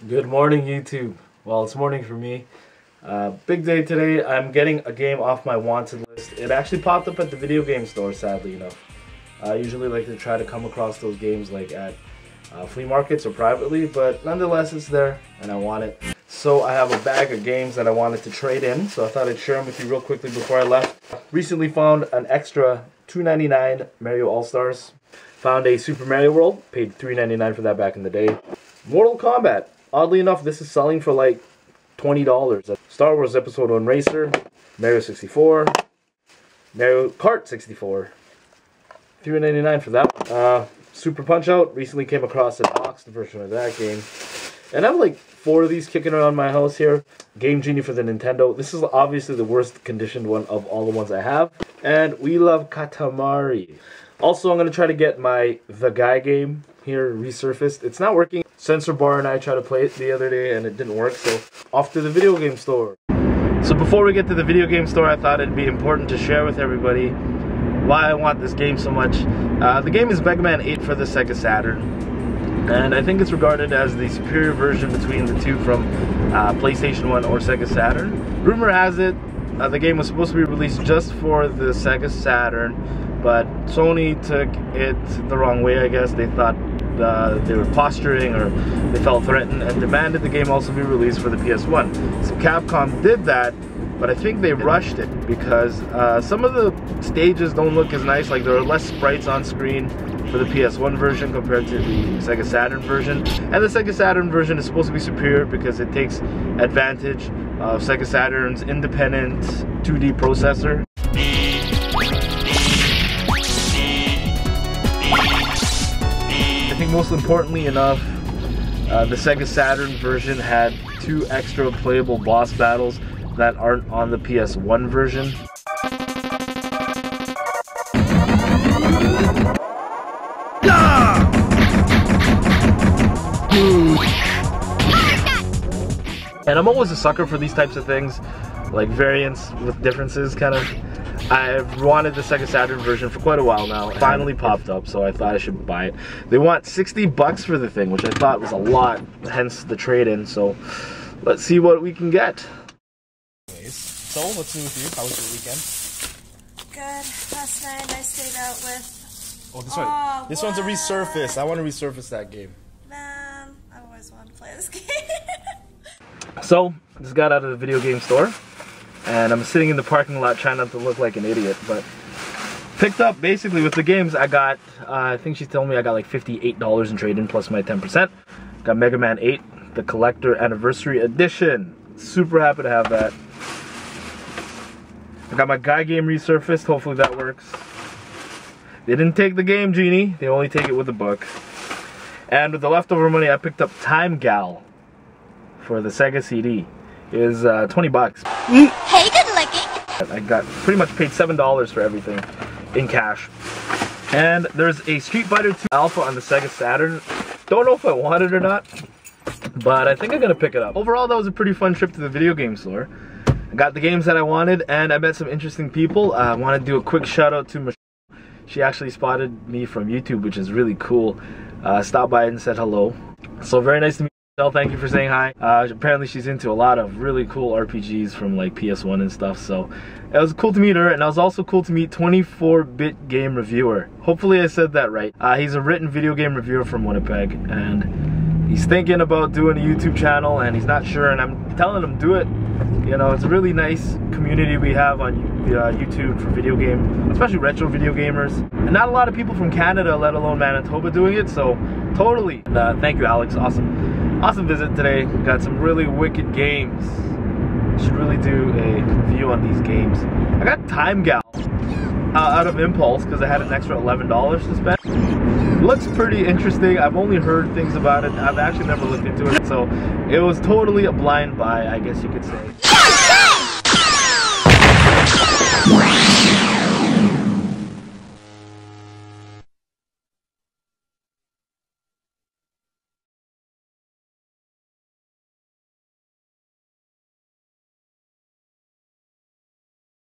Good morning, YouTube. Well, it's morning for me. Big day today. I'm getting a game off my wanted list. It actually popped up at the video game store, sadly enough. I usually like to try to come across those games like at flea markets or privately, but nonetheless it's there and I want it. So I have a bag of games that I wanted to trade in, so I thought I'd share them with you real quickly before I left. Recently found an extra $2.99 Mario All-Stars. Found a Super Mario World, paid $3.99 for that back in the day. Mortal Kombat. Oddly enough, this is selling for like $20. Star Wars Episode 1 Racer, Mario 64, Mario Kart 64. $3.99 for that one. Super Punch-Out! Recently came across an boxed version of that game. And I have like 4 of these kicking around my house here. Game Genie for the Nintendo. This is obviously the worst conditioned one of all the ones I have. And We Love Katamari. Also, I'm going to try to get my The Guy game here resurfaced. It's not working. Sensor Bar and I tried to play it the other day and it didn't work, so off to the video game store. So before we get to the video game store, I thought it'd be important to share with everybody why I want this game so much. The game is Megaman 8 for the Sega Saturn, and I think it's regarded as the superior version between the two from PlayStation 1 or Sega Saturn. Rumor has it the game was supposed to be released just for the Sega Saturn, but Sony took it the wrong way, I guess. They thought they were posturing or they felt threatened and demanded the game also be released for the PS1. So Capcom did that, but I think they rushed it because some of the stages don't look as nice. Like there are less sprites on screen for the PS1 version compared to the Sega Saturn version. And the Sega Saturn version is supposed to be superior because it takes advantage of Sega Saturn's independent 2D processor. I think most importantly enough, the Sega Saturn version had 2 extra playable boss battles that aren't on the PS1 version. And I'm always a sucker for these types of things, like variants with differences, kind of. I've wanted the Sega Saturn version for quite a while now. It finally popped up, so I thought I should buy it. They want 60 bucks for the thing, which I thought was a lot, hence the trade-in. So let's see what we can get. So, what's new with you? How was your weekend? Good. Last night I stayed out with... Oh, this one. This one's a resurface. I want to resurface that game. Man, I always wanted to play this game. So, just got out of the video game store. And I'm sitting in the parking lot trying not to look like an idiot, but picked up basically with the games I got, I think she told me I got like $58 in trade-in plus my 10%. Got Megaman 8, the Collector Anniversary Edition. Super happy to have that. I got my Guy game resurfaced, hopefully that works. They didn't take the Game Genie, they only take it with the book. And with the leftover money I picked up Time Gal for the Sega CD. It is 20 bucks. Hey, good looking. I got pretty much paid $7 for everything in cash. And there's a Street Fighter 2 Alpha on the Sega Saturn. Don't know if I want it or not, but I think I'm gonna pick it up. Overall, that was a pretty fun trip to the video game store. I got the games that I wanted and I met some interesting people. I want to do a quick shout out to Michelle. She actually spotted me from YouTube, which is really cool. Stopped by and said hello. So very nice to meet you. Thank you for saying hi. Apparently she's into a lot of really cool RPGs from like PS1 and stuff, so it was cool to meet her. And it was also cool to meet 24-Bit Game Reviewer. Hopefully I said that right. He's a written video game reviewer from Winnipeg, and he's thinking about doing a YouTube channel and he's not sure, and I'm telling him do it. You know, it's a really nice community we have on YouTube for video game, especially retro video gamers. And not a lot of people from Canada, let alone Manitoba, doing it, so totally. Thank you, Alex. Awesome visit today. Got some really wicked games. Should really do a review on these games. I got Time Gal out of impulse because I had an extra $11 to spend. Looks pretty interesting. I've only heard things about it. I've actually never looked into it, so it was totally a blind buy, I guess you could say.